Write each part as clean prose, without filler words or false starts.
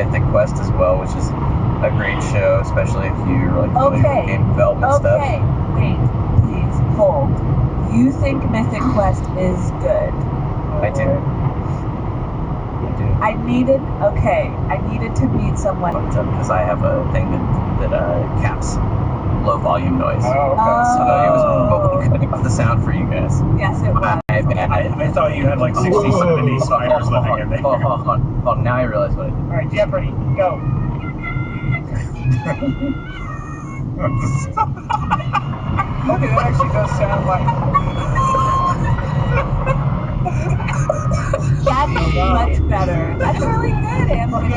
Mythic Quest as well, which is a great show, especially if you're like familiar with game development stuff. Okay, wait, please hold. You think Mythic Quest is good? I do. I needed to meet someone. Because I have a thing that caps low volume noise. Oh, okay. So it was probably cutting off the sound for you guys. Yes, it was. I thought you had like 60, 70 spiders living in there. Oh, now I realize what I did. Alright, Jeopardy, go. Okay, that actually does sound like... That's much better. That's really good, Anthony.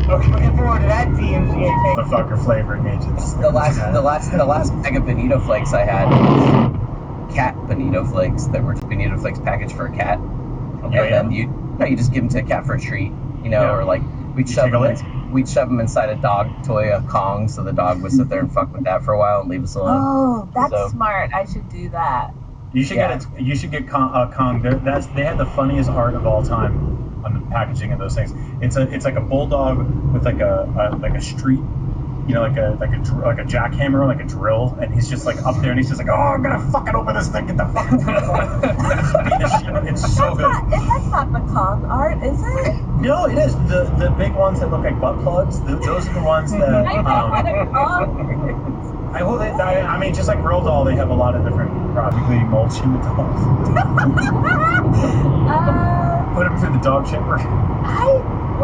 Okay, looking forward to that DMZ. Motherfucker flavoring agents. The last bag of bonito flakes I had was cat bonito flakes that were bonito flakes packaged for a cat. And then you just give them to a cat for a treat, or like we'd shove them inside a dog toy, a Kong, so the dog would sit there and fuck with that for a while and leave us alone. Oh, that's smart. I should do that. You should get Kong. They had the funniest art of all time on the packaging of those things. It's like a bulldog with like a street, like a jackhammer, like a drill, and he's just like up there and he's just like, oh, I'm gonna fucking open this thing, get the fuck. It's so good. That's not the Kong art, is it? No, it is. The big ones that look like butt plugs. Those are the ones that. I know what a Kong is. I mean, just like Roald Dahl, they have a lot of different practically mulching the dolls. Put them through the dog chamber.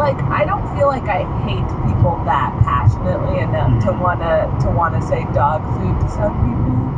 I don't feel like I hate people that passionately enough to wanna say dog food to some people.